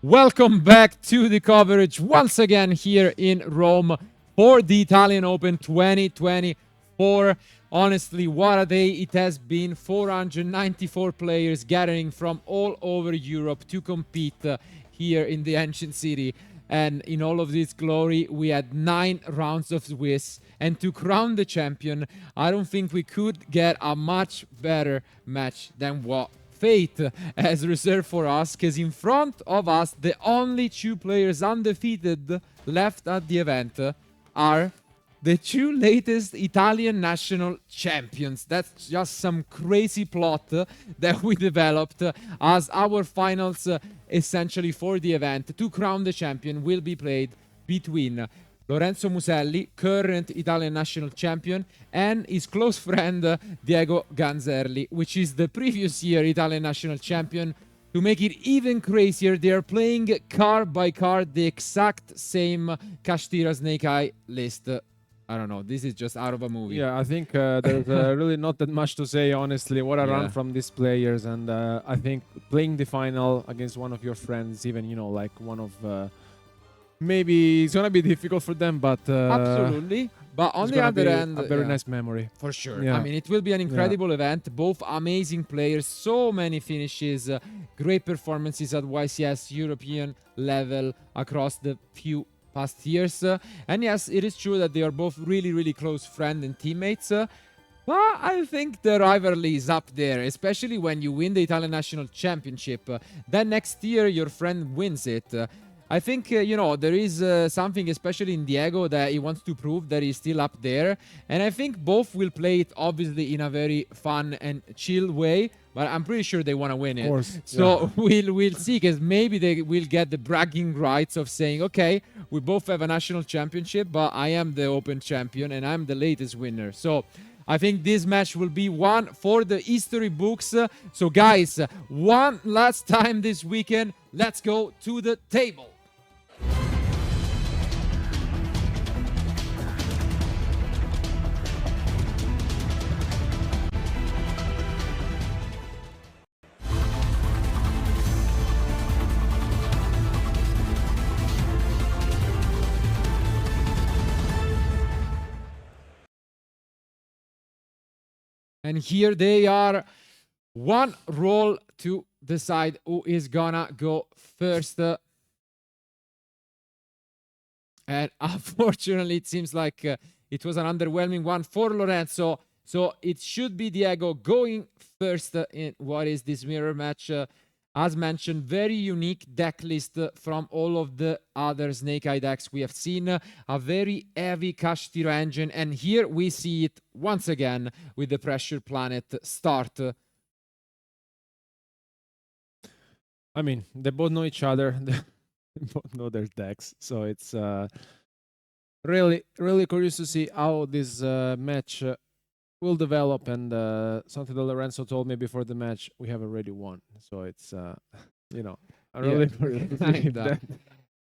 Welcome back to the coverage once again here in Rome for the Italian Open 2024. Honestly, what a day it has been. 494 players gathering from all over Europe to compete here in the ancient city. And in all of this glory, we had 9 rounds of Swiss. And to crown the champion, I don't think we could get a much better match than what fate has reserved for us, because in front of us, the only 2 players undefeated left at the event are the 2 latest Italian national champions. That's just some crazy plot that we developed as our finals essentially for the event. To crown the champion will be played between Lorenzo Muselli, current Italian national champion, and his close friend Diego Ganzerli, which is the previous year Italian national champion. To make it even crazier, they are playing card by card the exact same Kashtira Snake Eye list. I don't know, this is just out of a movie. Yeah, I think there's really not that much to say, honestly. What a run from these players, and I think playing the final against one of your friends, even, you know, like one of... maybe it's gonna be difficult for them, but absolutely. But on the other end, a very nice memory for sure. Yeah. I mean, it will be an incredible event. Both amazing players, so many finishes, great performances at YCS European level across the few past years. And yes, it is true that they are both really, really close friends and teammates. But I think the rivalry is up there, especially when you win the Italian National Championship. Then next year, your friend wins it. I think, you know, there is something, especially in Diego, that he wants to prove that he's still up there. And I think both will play it, obviously, in a very fun and chill way. But I'm pretty sure they want to win it. Of course. So we'll see, because maybe they will get the bragging rights of saying, okay, we both have a national championship, but I am the Open champion and I'm the latest winner. So I think this match will be one for the history books. So guys, one last time this weekend, let's go to the table. And here they are, one roll to decide who is gonna go first. And unfortunately, it seems like it was an underwhelming one for Lorenzo. So it should be Diego going first in what is this mirror match. As mentioned, very unique deck list from all of the other Snake Eye decks we have seen. A very heavy Kashtira engine. And here we see it once again with the Pressure Planet start. I mean, they both know each other. They both know their decks. So it's really, really curious to see how this match will develop. And something that Lorenzo told me before the match, we have already won. So it's, you know, I'm really curious to see that.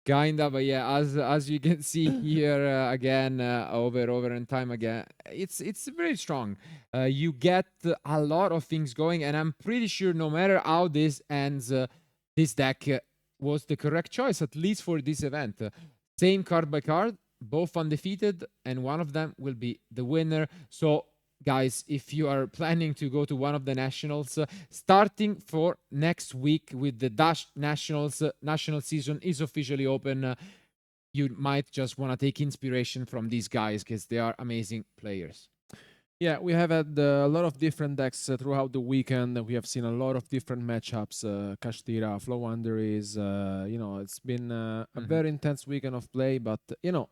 Kinda, but yeah, as you can see here again, over and time again, it's very strong. You get a lot of things going, and I'm pretty sure no matter how this ends, this deck was the correct choice, at least for this event. Same card by card, both undefeated, and one of them will be the winner. So guys, if you are planning to go to one of the nationals, starting for next week with the Dutch nationals, national season is officially open. You might just want to take inspiration from these guys, because they are amazing players. Yeah, we have had a lot of different decks throughout the weekend. We have seen a lot of different matchups. Kashtira, Flow Wonderies, you know, it's been a very intense weekend of play. But, you know,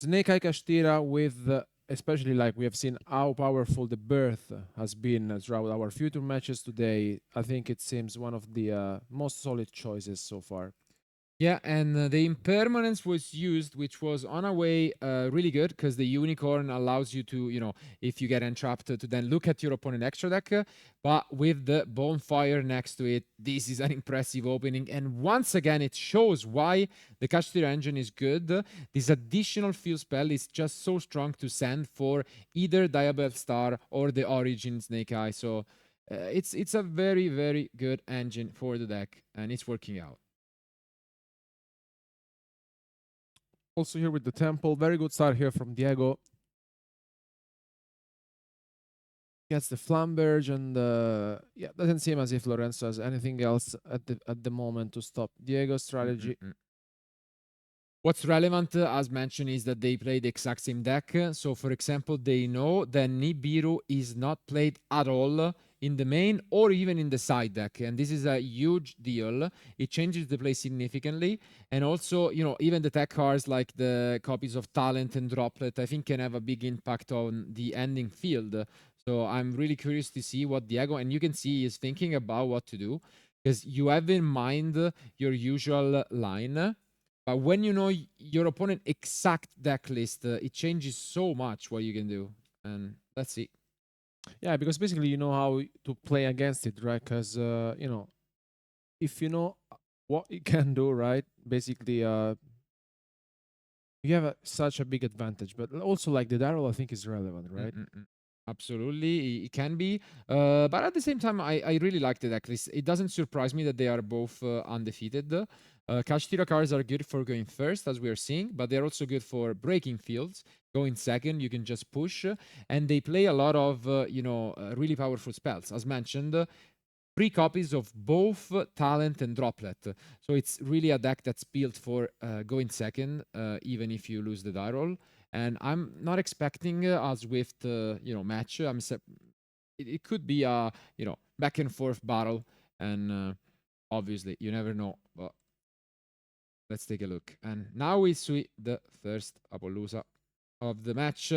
Snake Eye Kashtira with... especially like we have seen how powerful the birth has been throughout our future matches today. I think it seems one of the most solid choices so far. Yeah, and the impermanence was used, which was on a way really good, because the unicorn allows you to, you know, if you get entrapped, to then look at your opponent extra deck. But with the bonfire next to it, this is an impressive opening. And once again, it shows why the Kashtira engine is good. This additional field spell is just so strong to send for either Diabell Star or the Origin Snake Eye. So it's a very, very good engine for the deck, and it's working out. Also here with the temple, very good start here from Diego. Gets the Flamberge and yeah, doesn't seem as if Lorenzo has anything else at the moment to stop Diego's strategy. What's relevant, as mentioned, is that they play the exact same deck. So, for example, they know that Nibiru is not played at all in the main or even in the side deck. And this is a huge deal. It changes the play significantly. And also, you know, even the tech cards like the copies of Talent and Droplet, I think can have a big impact on the ending field. So I'm really curious to see what Diego, and you can see he's thinking about what to do because you have in mind your usual line. But when you know your opponent exact deck list, it changes so much what you can do. And let's see. Yeah, because basically you know how to play against it, right? Because you know, if you know what it can do, right? Basically, you have such a big advantage. But also, like the Daryl, I think is relevant, right? Absolutely, it can be. But at the same time, I really like the deck list. It doesn't surprise me that they are both undefeated. Kashtira cards are good for going first, as we are seeing, but they're also good for breaking fields. Going second, you can just push, and they play a lot of really powerful spells. As mentioned, 3 copies of both Talent and Droplet. So it's really a deck that's built for going second, even if you lose the die roll. And I'm not expecting a Swift, match. It could be a back and forth battle, and obviously you never know. But let's take a look. And now we see the first Appaloosa of the match.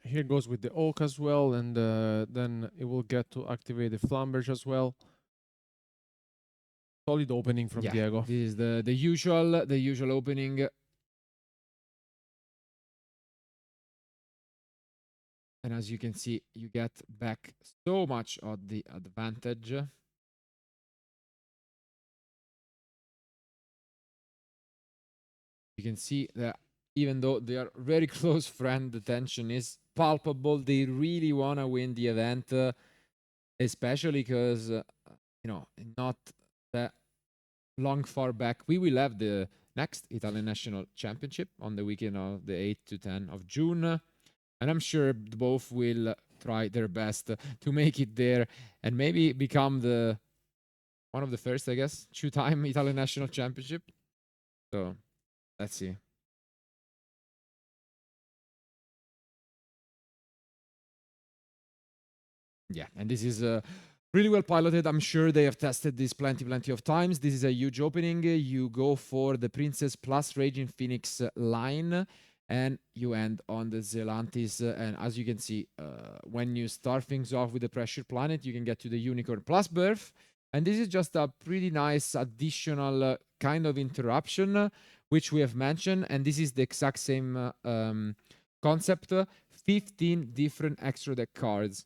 Here goes with the Oak as well, and then it will get to activate the Flamberge as well. Solid opening from Diego. This is the usual opening. And as you can see, you get back so much of the advantage. You can see that even though they are very close friend, the tension is palpable. They really want to win the event, especially because, not that long far back, we will have the next Italian National Championship on the weekend of the 8th to 10th of June. And I'm sure both will try their best to make it there and maybe become one of the first, I guess, 2-time Italian National Championship. So let's see. Yeah, and this is really well piloted. I'm sure they have tested this plenty of times. This is a huge opening. You go for the Princess plus Raging Phoenix line, and you end on the Zelantis. And as you can see, when you start things off with the Pressure Planet, you can get to the Unicorn plus Birth. And this is just a pretty nice additional kind of interruption, which we have mentioned. And this is the exact same concept. 15 different extra deck cards.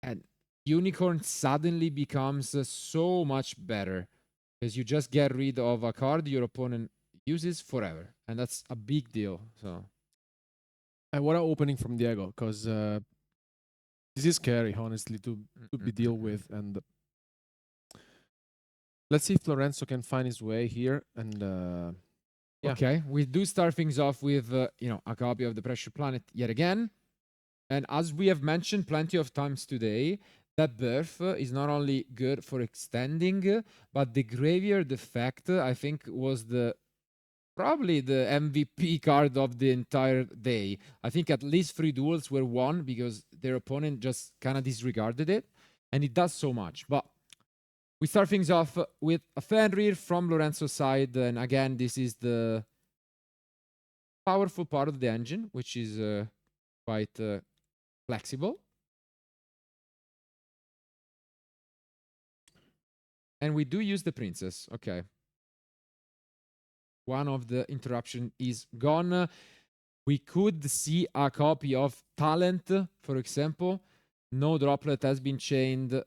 And Unicorn suddenly becomes so much better because you just get rid of a card your opponent uses forever. And that's a big deal. So, and what an opening from Diego, because this is scary, honestly, to be deal with. And let's see if Lorenzo can find his way here. And yeah. Okay, we do start things off with a copy of the Pressure Planet yet again. And as we have mentioned plenty of times today, that birth is not only good for extending, but the graveyard effect, I think, was probably the MVP card of the entire day. I think at least 3 duels were won because their opponent just kind of disregarded it, and it does so much. But we start things off with a Fenrir from Lorenzo's side, and again, this is the powerful part of the engine, which is quite flexible. And we do use the princess. Okay. One of the interruption is gone. We could see a copy of Talent, for example. No Droplet has been chained.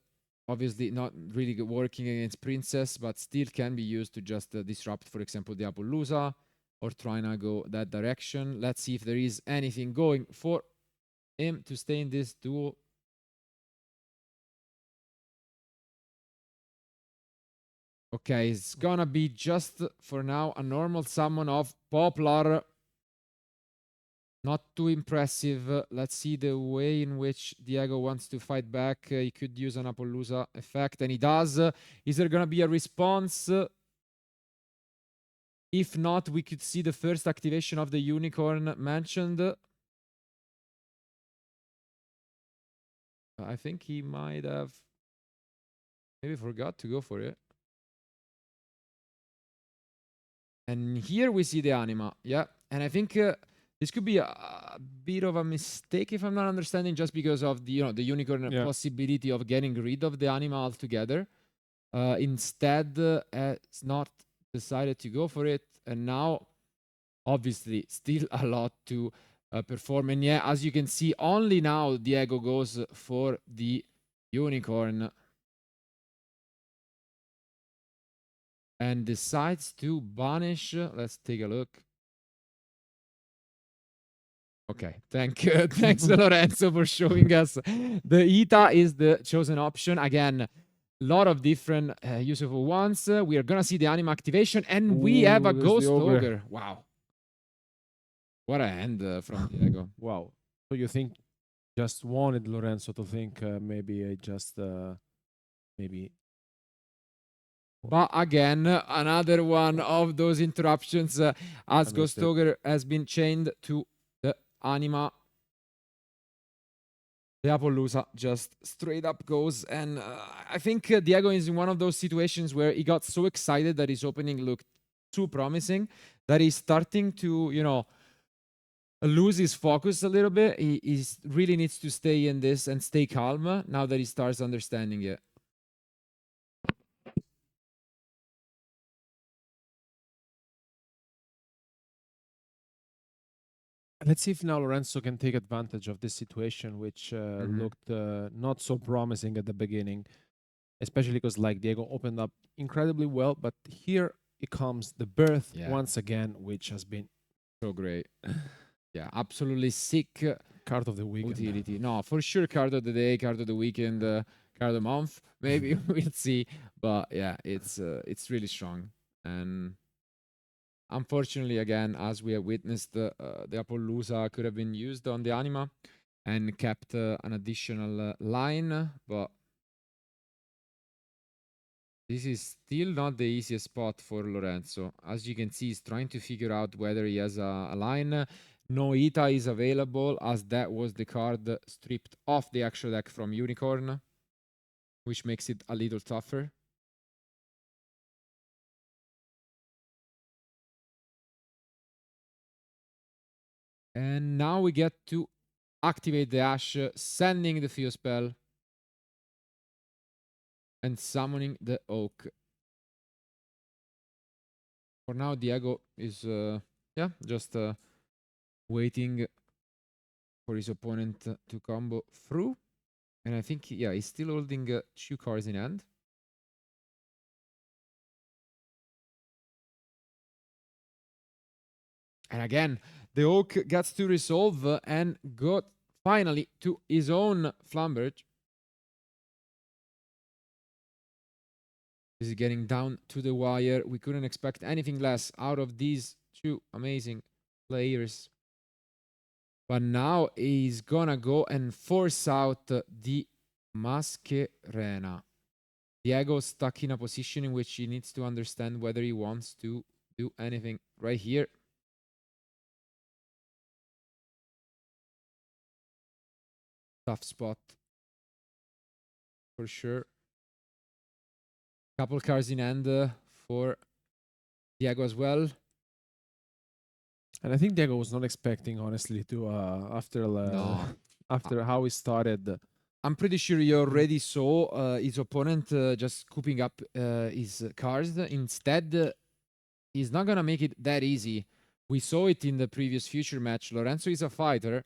Obviously not really working against Princess, but still can be used to just disrupt, for example, the Appaloosa or trying to go that direction. Let's see if there is anything going for him to stay in this duel. Okay, it's gonna be just for now a normal summon of Poplar. Not too impressive. Let's see the way in which Diego wants to fight back. He could use an Appaloosa effect, and he does. Is there gonna be a response? If not, we could see the first activation of the Unicorn mentioned. I think he might have maybe forgot to go for it. And here we see the Anima. Yeah, and I think this could be a bit of a mistake if I'm not understanding, just because of the the Unicorn possibility of getting rid of the Anima altogether. Instead, it's not decided to go for it, and now obviously still a lot to perform. And yeah, as you can see, only now Diego goes for the Unicorn and decides to banish. Let's take a look. Okay, thanks Lorenzo for showing us. The Ita is the chosen option. Again, a lot of different useful ones. We are gonna see the Anima activation, and we have a Ghost Ogre. Wow. What a hand from Diego. Wow. So you think just wanted Lorenzo to think maybe I just maybe. But again, another one of those interruptions as Ghost Ogre has been chained to the Anima. The Appaloosa just straight up goes. And I think Diego is in one of those situations where he got so excited that his opening looked too promising that he's starting to, lose his focus a little bit. He really needs to stay in this and stay calm now that he starts understanding it. Let's see if now Lorenzo can take advantage of this situation, which looked not so promising at the beginning, especially because like Diego opened up incredibly well, but here it comes the birth once again, which has been so great. Yeah, absolutely sick card of the weekend. Utility. No, for sure, card of the day, card of the weekend, card of the month. Maybe we'll see, but yeah, it's really strong. And unfortunately, again, as we have witnessed, the Appaloosa could have been used on the Anima and kept an additional line, but this is still not the easiest spot for Lorenzo. As you can see, he's trying to figure out whether he has a line. No Ita is available, as that was the card stripped off the extra deck from Unicorn, which makes it a little tougher. And now we get to activate the Ash, sending the Fuse Spell and summoning the Oak. For now, Diego is just waiting for his opponent to combo through. And I think, he's still holding 2 cards in hand. And again, the Oak gets to resolve and got finally to his own Flamberge. This is getting down to the wire. We couldn't expect anything less out of these 2 amazing players. But now he's gonna go and force out the Mascherena. Diego stuck in a position in which he needs to understand whether he wants to do anything right here. Tough spot for sure. Couple cards in hand for Diego as well. And I think Diego was not expecting, honestly, to after how he started. I'm pretty sure you already saw his opponent just scooping up his cards. Instead, he's not gonna make it that easy. We saw it in the previous future match. Lorenzo is a fighter,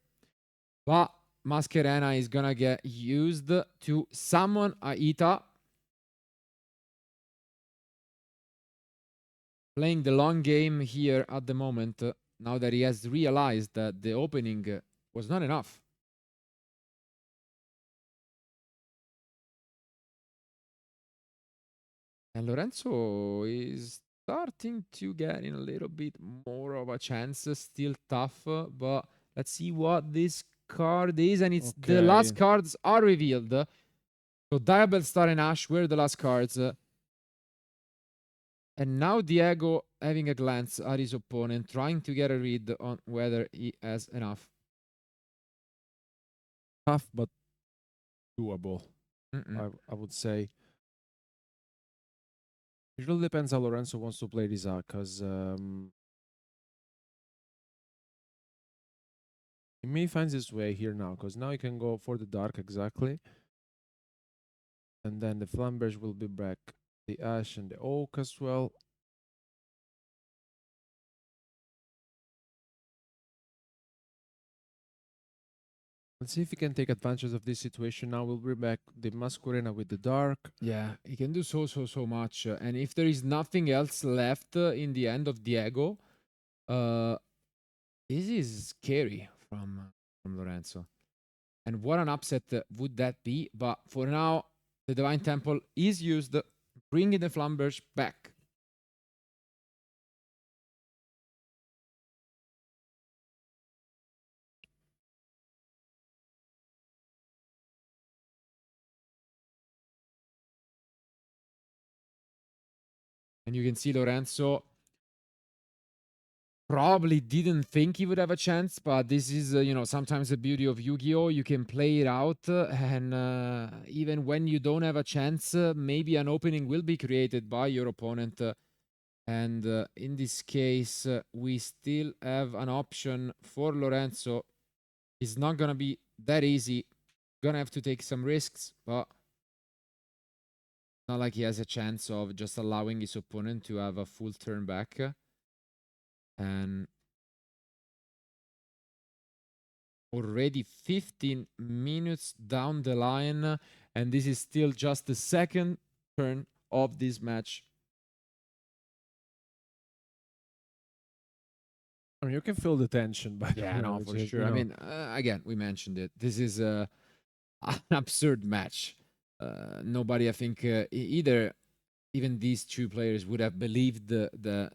but Mascherena is gonna get used to summon Aita. Playing the long game here at the moment, now that he has realized that the opening was not enough. And Lorenzo is starting to get in a little bit more of a chance. Still tough, but let's see what this card is. And it's the last Okay. cards are revealed. So Diabell, Star, and Ash were the last cards. And now Diego having a glance at his opponent, trying to get a read on whether he has enough. Tough but doable, Mm-mm. I would say. It really depends how Lorenzo wants to play this out, because he may find his way here now, because now he can go for the dark exactly. And then the Flamberge will be back. The Ash and the Oak as well. Let's see if he can take advantage of this situation. Now we'll bring back the Masquerena with the dark. Yeah, he can do so much. And if there is nothing else left in the end of Diego, this is scary from Lorenzo. And what an upset would that be? But for now, the Divine Temple is used, bringing the Flamberge back. And you can see Lorenzo probably didn't think he would have a chance, but this is, sometimes the beauty of Yu-Gi-Oh! You can play it out, and even when you don't have a chance, maybe an opening will be created by your opponent. And in this case, we still have an option for Lorenzo. It's not going to be that easy. Gonna have to take some risks, but not like he has a chance of just allowing his opponent to have a full turn back. And already 15 minutes down the line, and this is still just the second turn of this match. I mean, you can feel the tension, by the Yeah, way, no, which for is, sure. I mean, again, we mentioned it. This is an absurd match. Nobody, I think, either even these two players would have believed that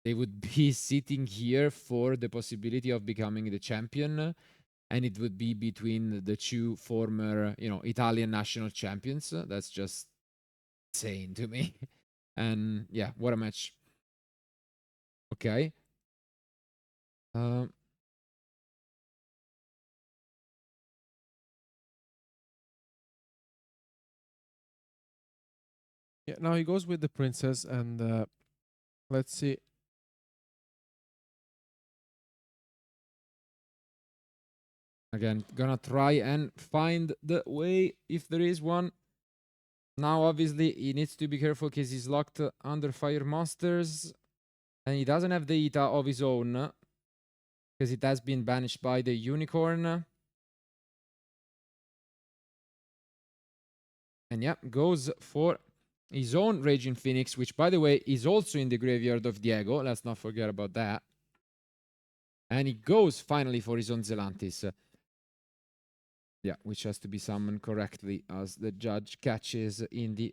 they would be sitting here for the possibility of becoming the champion, and it would be between the two former, Italian national champions. That's just insane to me. And yeah, what a match. Okay. Um, yeah. Now he goes with the princess, and let's see. again, gonna try and find the way if there is one. Now, obviously, he needs to be careful because he's locked under fire monsters, and he doesn't have the Ita of his own because it has been banished by the unicorn. And yeah, goes for his own Raging Phoenix, which, by the way, is also in the graveyard of Diego. Let's not forget about that. And he goes finally for his own Zelantis. Yeah, which has to be summoned correctly as the judge catches in the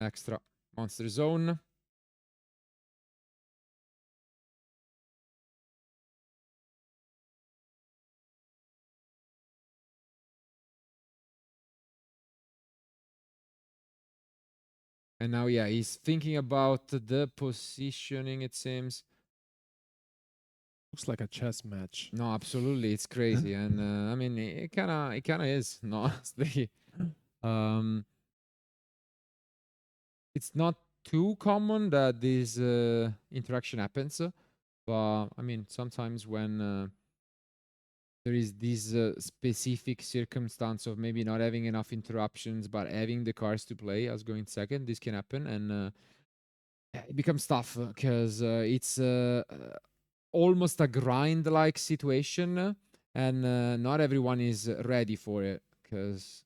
extra monster zone. And now, yeah, he's thinking about the positioning, it seems. Looks like a chess match. No, absolutely, it's crazy. And I mean, it kind of is, no, honestly. Um, it's not too common that this interaction happens, but I mean, sometimes when there is this specific circumstance of maybe not having enough interruptions, but having the cards to play as going second, this can happen, and it becomes tough because it's almost a grind-like situation, and not everyone is ready for it. Because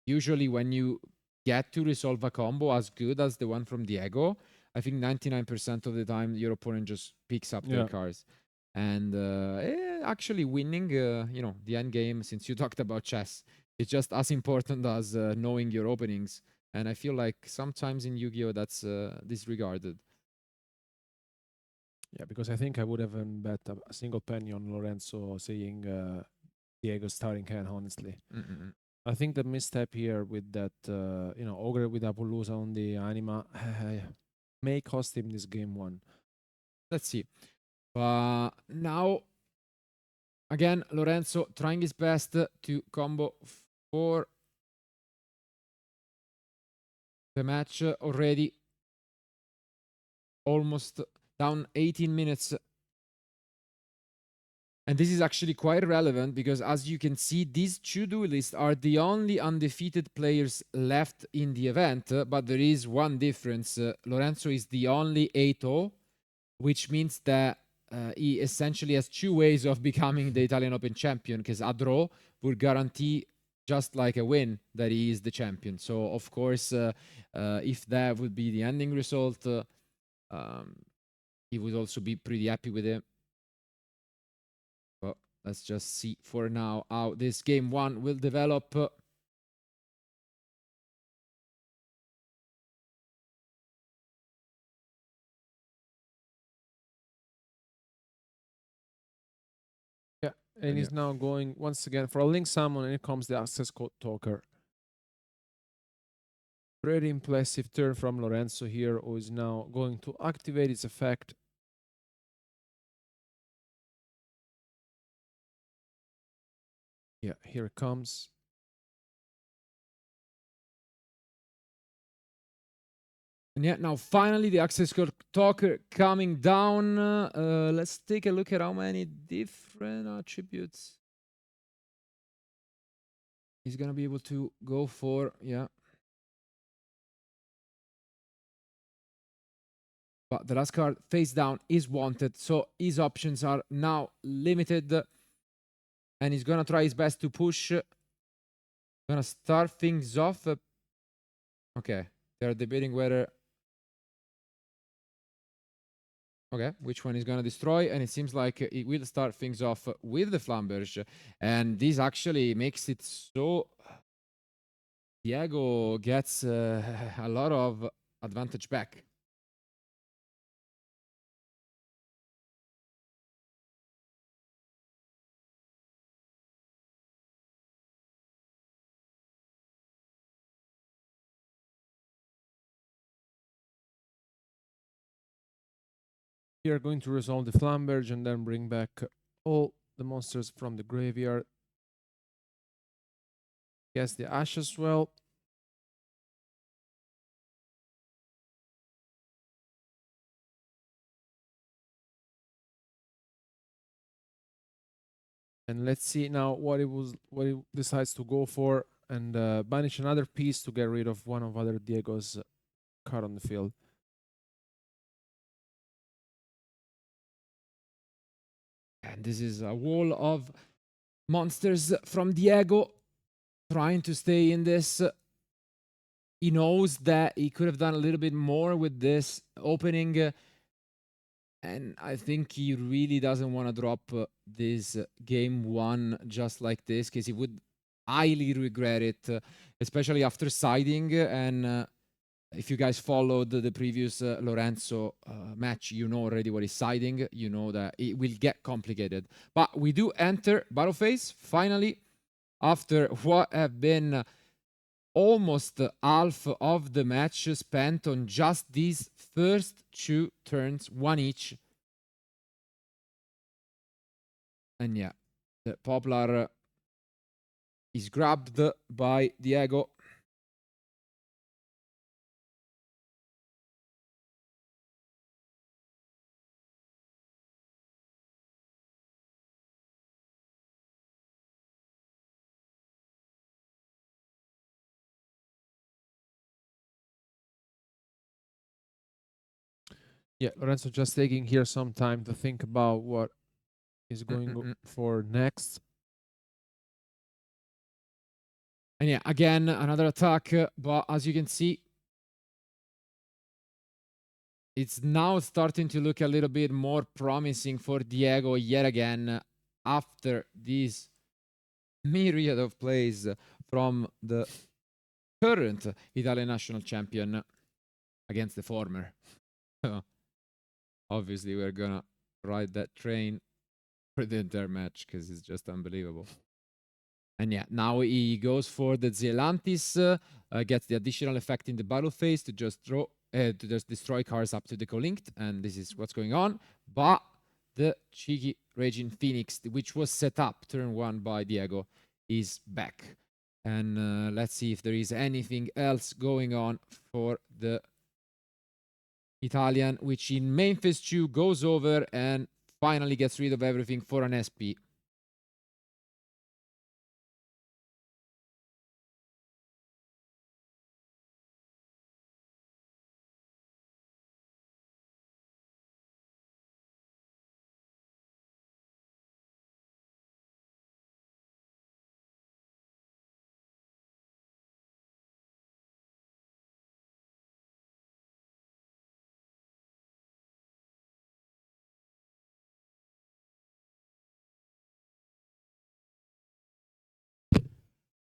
usually, when you get to resolve a combo as good as the one from Diego, I think 99% of the time your opponent just picks up their Yeah. cards. And actually winning, the end game, since you talked about chess, it's just as important as knowing your openings. And I feel like sometimes in Yu-Gi-Oh that's disregarded. Yeah, because I think I would have bet a single penny on Lorenzo seeing Diego's starting hand, honestly. Mm-mm. I think the misstep here with that, Ogre with Appaloosa on the Anima may cost him this game one. Let's see. Now, again, Lorenzo trying his best to combo for the match already. Almost down 18 minutes. And this is actually quite relevant because, as you can see, these two duelists are the only undefeated players left in the event. But there is one difference. Lorenzo is the only 8-0, which means that he essentially has two ways of becoming the Italian Open champion, because a draw would guarantee, just like a win, that he is the champion. So, of course, if that would be the ending result, he would also be pretty happy with it. But let's just see for now how this game one will develop. Yeah, and he's now going once again for a link summon, and here comes the access code talker. Pretty impressive turn from Lorenzo here, who is now going to activate its effect. Yeah, here it comes. And yeah, now finally the access code talker coming down. Let's take a look at how many different attributes he's gonna be able to go for. Yeah. But the last card face down is wanted, so his options are now limited. And he's gonna try his best to push. Gonna start things off. Okay, they're debating whether. Okay, which one is gonna destroy? And it seems like it will start things off with the Flamberge. And this actually makes it so Diego gets a lot of advantage back. We are going to resolve the Flamberge and then bring back all the monsters from the graveyard. Guess the Ash as well. And let's see now what it decides to go for, and banish another piece to get rid of one of other Diego's card on the field. And this is a wall of monsters from Diego trying to stay in this. He knows that he could have done a little bit more with this opening. And I think he really doesn't want to drop this game one just like this, because he would highly regret it, especially after siding. And if you guys followed the previous Lorenzo match, you know already what is siding. You know that it will get complicated. But we do enter battle phase, finally, after what have been almost half of the match spent on just these first two turns, one each. And yeah, the Poplar is grabbed by Diego. Yeah, Lorenzo just taking here some time to think about what is going for next. And yeah, again, another attack. But as you can see, it's now starting to look a little bit more promising for Diego yet again after this myriad of plays from the current Italian national champion against the former. Obviously, we're gonna ride that train for the entire match because it's just unbelievable. And yeah, now he goes for the Zelantis, gets the additional effect in the battle phase to just draw, to just destroy cards up to the co-linked, and this is what's going on. But the cheeky Raging Phoenix, which was set up turn 1 by Diego, is back. And let's see if there is anything else going on for the Italian, which in main phase 2 goes over and finally gets rid of everything for an SP.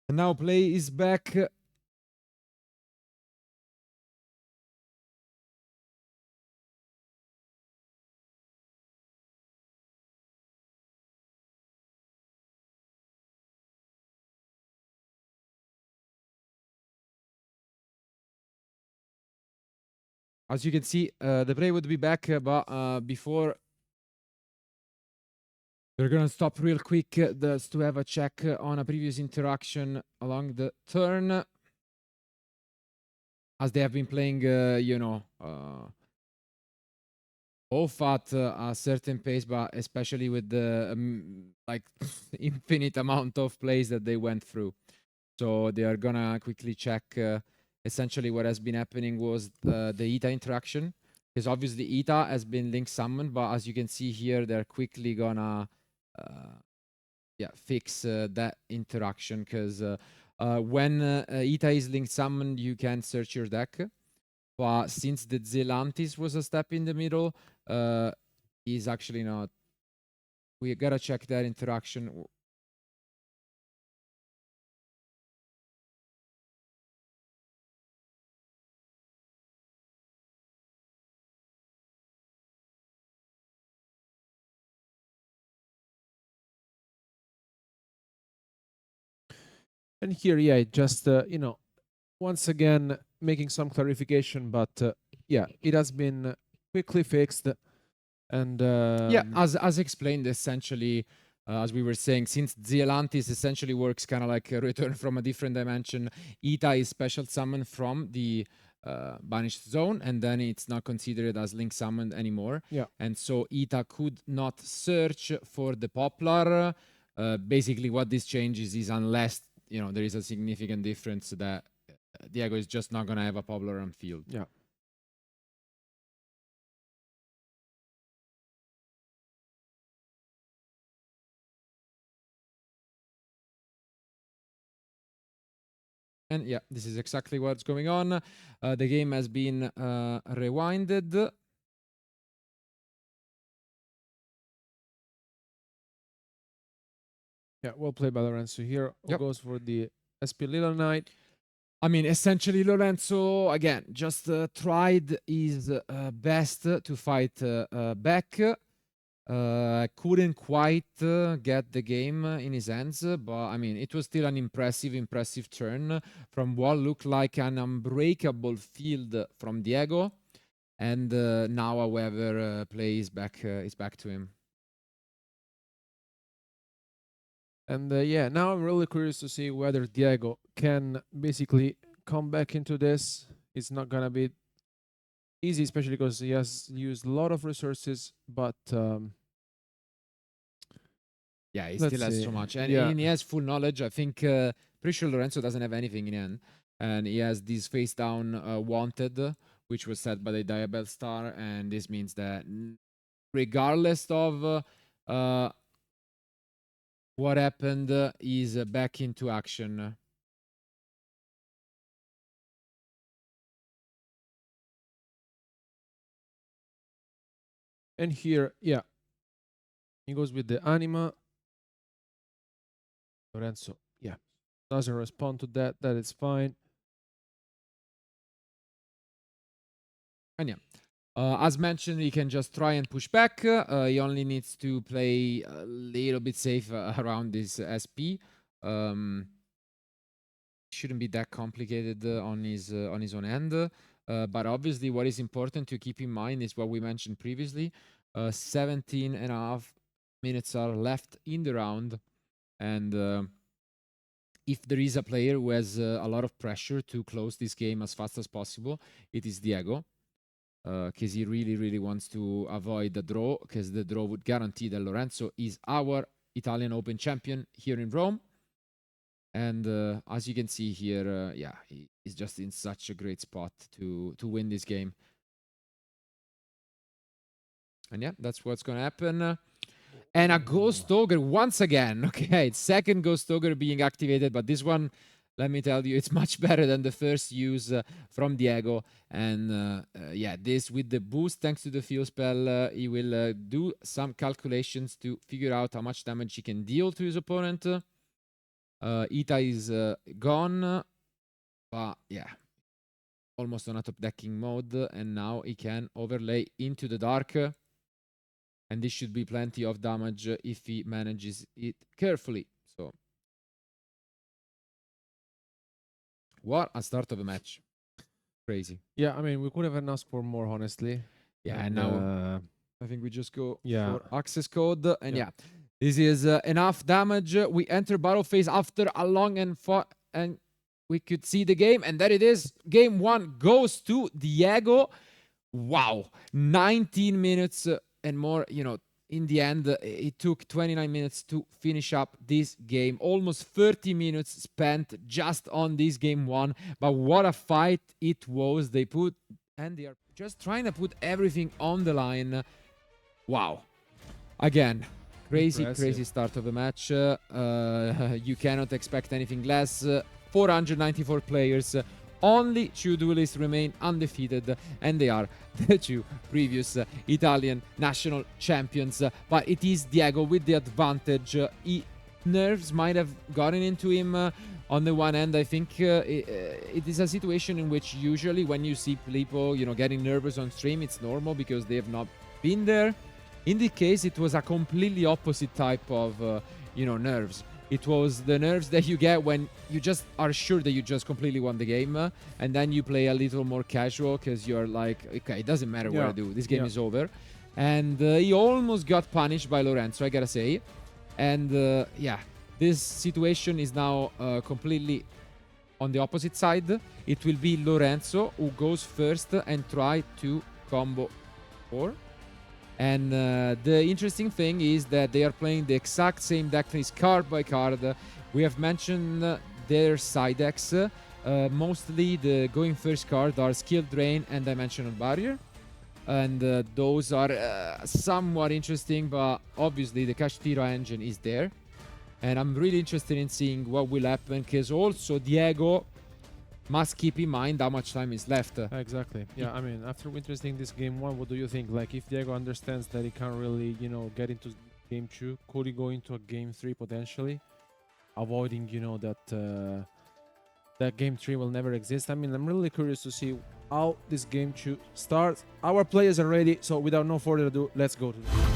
And now play is back. As you can see, the play would be back, but before we're gonna stop real quick just to have a check on a previous interaction along the turn, as they have been playing, both at a certain pace, but especially with the like infinite amount of plays that they went through. So they are gonna quickly check. Essentially, what has been happening was the Ita interaction, because obviously Ita has been link summoned, but as you can see here, they're quickly gonna fix that interaction, because when Ita is link summoned, you can search your deck. But since the Zelantis was a step in the middle, he's actually not. We gotta check that interaction. And here, yeah, just once again making some clarification, but yeah, it has been quickly fixed. And Yeah, as explained, essentially, as we were saying, since Zelantis essentially works kind of like a return from a different dimension, Ita is special summon from the banished zone, and then it's not considered as link summoned anymore. Yeah. And so Ita could not search for the poplar. Basically, what this changes is unless there is a significant difference that Diego is just not gonna have a poplar on field. Yeah. And yeah, this is exactly what's going on. The game has been rewinded. Yeah, well played by Lorenzo here. Yep. Goes for the SP Little Knight. I mean, essentially, Lorenzo, again, just tried his best to fight back. Couldn't quite get the game in his hands, but I mean, it was still an impressive turn from what looked like an unbreakable field from Diego. And now, however, play is back to him. And yeah, now I'm really curious to see whether Diego can basically come back into this. It's not gonna be easy, especially because he has used a lot of resources, but yeah, he still has so much, and he has full knowledge. I think pretty sure Lorenzo doesn't have anything in hand, and he has this face down wanted, which was set by the Diabell Star, and this means that regardless of what happened, he's back into action. And here, yeah, he goes with the anima. Lorenzo, yeah, doesn't respond to that. That is fine. And yeah, as mentioned, he can just try and push back. He only needs to play a little bit safe around this SP. Shouldn't be that complicated on his own end. But obviously, what is important to keep in mind is what we mentioned previously. 17 and a half minutes are left in the round, and if there is a player who has a lot of pressure to close this game as fast as possible, it is Diego. Because he really, really wants to avoid the draw, because the draw would guarantee that Lorenzo is our Italian Open champion here in Rome. And as you can see here, yeah, he is just in such a great spot to win this game. And yeah, that's what's going to happen. And a Ghost Ogre once again. Okay, second Ghost Ogre being activated, but this one, let me tell you, it's much better than the first use from Diego. And yeah, this with the boost, thanks to the fuel spell, he will do some calculations to figure out how much damage he can deal to his opponent. Ita is gone, but yeah, almost on a top decking mode, and now he can overlay into the dark. And this should be plenty of damage if he manages it carefully. So, what a start of a match. Crazy. Yeah, I mean, we could have asked for more, honestly. Yeah, and now I think we just go for access code. And yeah, this is enough damage. We enter battle phase after a long and we could see the game. And there it is. Game 1 goes to Diego. Wow. 19 minutes and more, you know, in the end, it took 29 minutes to finish up this game. Almost 30 minutes spent just on this game 1. But what a fight it was. They are just trying to put everything on the line. Wow. Again, crazy start of the match. You cannot expect anything less. 494 players. Only 2 duelists remain undefeated, and they are the 2 previous Italian national champions. But it is Diego with the advantage. Nerves might have gotten into him. On the one end, I think it is a situation in which usually when you see people, you know, getting nervous on stream, it's normal because they have not been there. In this case, it was a completely opposite type of, you know, nerves. It was the nerves that you get when you just are sure that you just completely won the game, and then you play a little more casual because you're like, okay, it doesn't matter what I do. This game is over. And he almost got punished by Lorenzo, I gotta say. And yeah, this situation is now completely on the opposite side. It will be Lorenzo who goes first and try to combo 4. And the interesting thing is that they are playing the exact same deck list card by card. We have mentioned their side decks. Mostly the going first card are Skill Drain and Dimensional Barrier. And those are somewhat interesting, but obviously the Kashtira engine is there. And I'm really interested in seeing what will happen, because also Diego must keep in mind how much time is left. Exactly. Yeah, I mean, after witnessing this game 1, what do you think? Like, if Diego understands that he can't really, you know, get into game 2, could he go into a game 3 potentially? Avoiding, you know, that that game 3 will never exist. I mean, I'm really curious to see how this game 2 starts. Our players are ready, so without no further ado, let's go to them.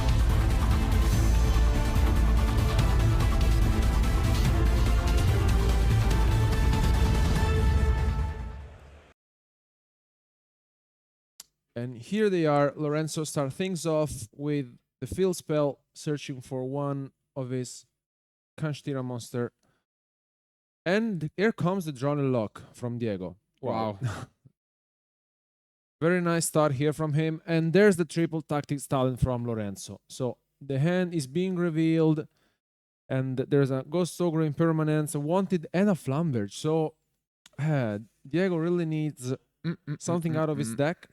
And here they are. Lorenzo starts things off with the field spell, searching for one of his Kashtira monster. And here comes the drawn lock from Diego. Wow. Very nice start here from him. And there's the triple tactics talent from Lorenzo. So the hand is being revealed. And there's a Ghost Ogre Impermanence, a Wanted, and a Flamberge. So Diego really needs something out of his deck.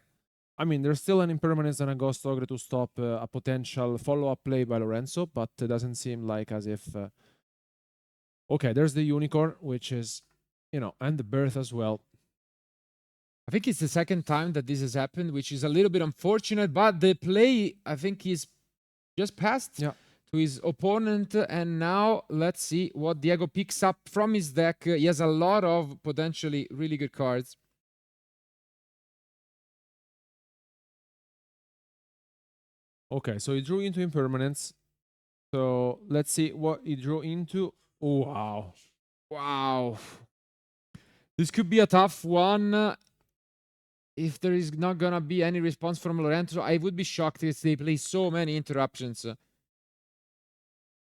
I mean, there's still an Impermanence and a Ghost Ogre to stop a potential follow-up play by Lorenzo, but it doesn't seem like as if... Okay, there's the Unicorn, which is, you know, and the Birth as well. I think it's the second time that this has happened, which is a little bit unfortunate, but the play, I think, is just passed to his opponent. And now let's see what Diego picks up from his deck. He has a lot of potentially really good cards. Okay, so he drew into impermanence. So let's see what he drew into. Oh, wow. Wow. This could be a tough one. If there is not gonna be any response from Lorenzo, I would be shocked if they play so many interruptions.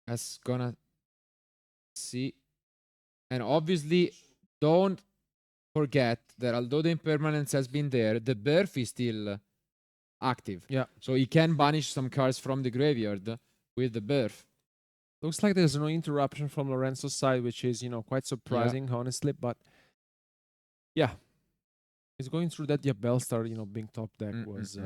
As gonna see. And obviously, don't forget that although the impermanence has been there, the birth is still active. Yeah. So he can banish some cards from the graveyard with the birth. Looks like there's no interruption from Lorenzo's side, which is, quite surprising, honestly. But yeah, he's going through that. Yeah, Bellstar, being top deck was.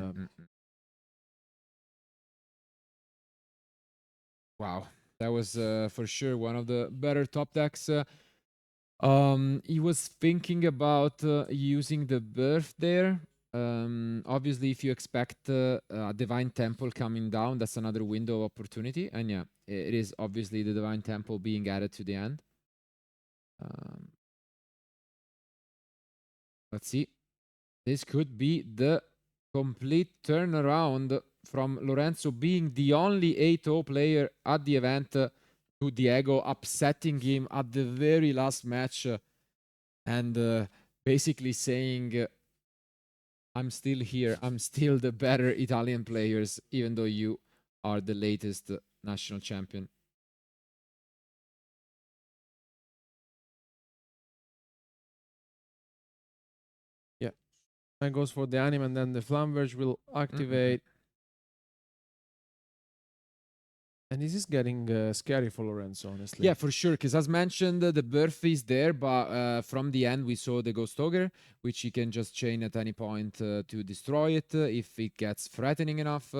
Wow, that was for sure one of the better top decks. He was thinking about using the birth there. Obviously, if you expect a Divine Temple coming down, that's another window of opportunity. And yeah, it is obviously the Divine Temple being added to the end. Let's see. This could be the complete turnaround from Lorenzo being the only 8-0 player at the event to Diego upsetting him at the very last match and basically saying, I'm still here. I'm still the better Italian players, even though you are the latest national champion. Yeah. That goes for the anime, and then the Flamverge will activate. And this is getting scary for Lorenzo, honestly. Yeah, for sure. Because as mentioned, the birth is there, but from the end, we saw the Ghost Ogre, which he can just chain at any point to destroy it if it gets threatening enough.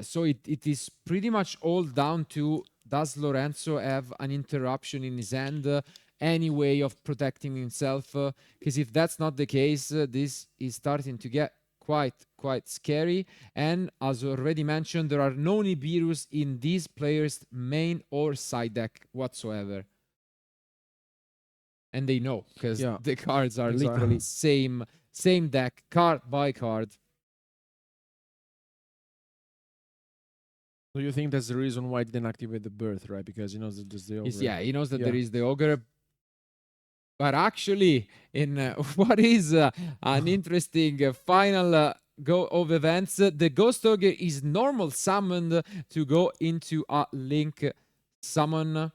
So it is pretty much all down to, does Lorenzo have an interruption in his hand? Any way of protecting himself? Because if that's not the case, this is starting to get quite scary. And as already mentioned, there are no Nibiru's in these players' main or side deck whatsoever. And they know, because the cards are literally same deck, card by card. So you think that's the reason why he didn't activate the birth, right? Because he knows that there's the ogre. Yeah, he knows that there is the ogre. But actually, in what is an interesting final go of events, the Ghost Ogre is normal summoned to go into a link summon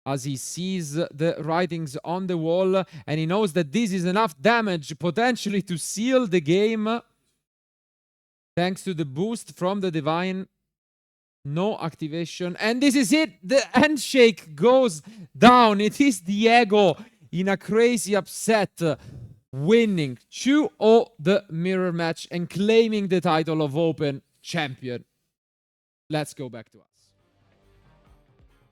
as he sees the writings on the wall, and he knows that this is enough damage potentially to seal the game. Thanks to the boost from the Divine. No activation. And this is it. The handshake goes down. It is Diego in a crazy upset, winning 2-0 the mirror match and claiming the title of Open champion. Let's go back to us.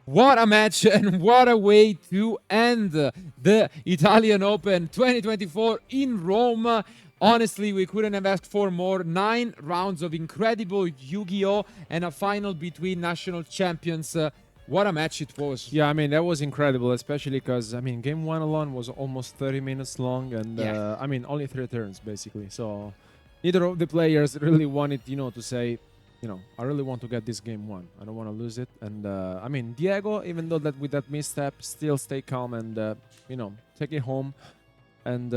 What a match and what a way to end the Italian Open 2024 in Rome. Honestly, we couldn't have asked for more. 9 rounds of incredible Yu-Gi-Oh! And a final between national champions. What a match it was. Yeah, I mean, that was incredible, especially because, I mean, game 1 alone was almost 30 minutes long. And, I mean, only 3 turns, basically. So, neither of the players really wanted, to say, I really want to get this game won. I don't want to lose it. And, I mean, Diego, even though that with that misstep, still stay calm and, take it home. And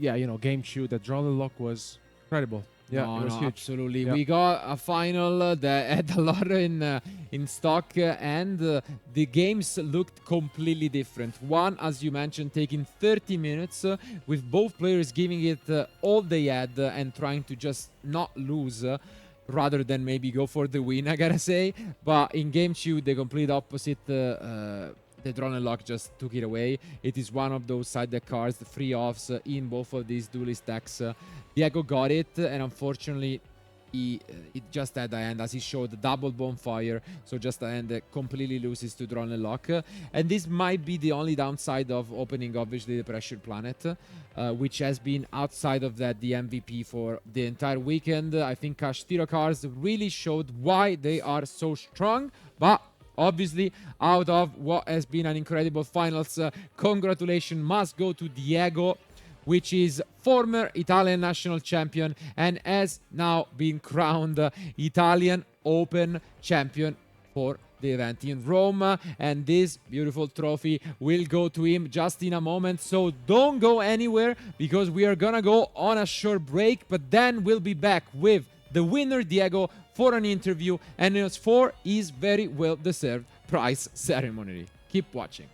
yeah, game 2, that draw the lock was incredible. Yeah, it was huge. Absolutely. Yeah. We got a final that had a lot in stock, and the games looked completely different. One, as you mentioned, taking 30 minutes with both players giving it all they had and trying to just not lose. Rather than maybe go for the win, I gotta say. But in game 2, the complete opposite. The Drone and Lock just took it away. It is one of those side deck cards, the free offs in both of these duelist decks. Diego got it, and unfortunately, it just at the end, as he showed, the double bonfire. So just at the end, completely loses to Drone and Lock. And this might be the only downside of opening, obviously, the Pressure Planet, which has been outside of that the MVP for the entire weekend. I think Kashtira cards really showed why they are so strong, but obviously, out of what has been an incredible finals, congratulations must go to Diego which is former Italian national champion and has now been crowned Italian Open champion for the event in Rome, and this beautiful trophy will go to him just in a moment. So don't go anywhere, because we are gonna go on a short break, but then we'll be back with the winner Diego for an interview and for his very well deserved prize ceremony. Keep watching.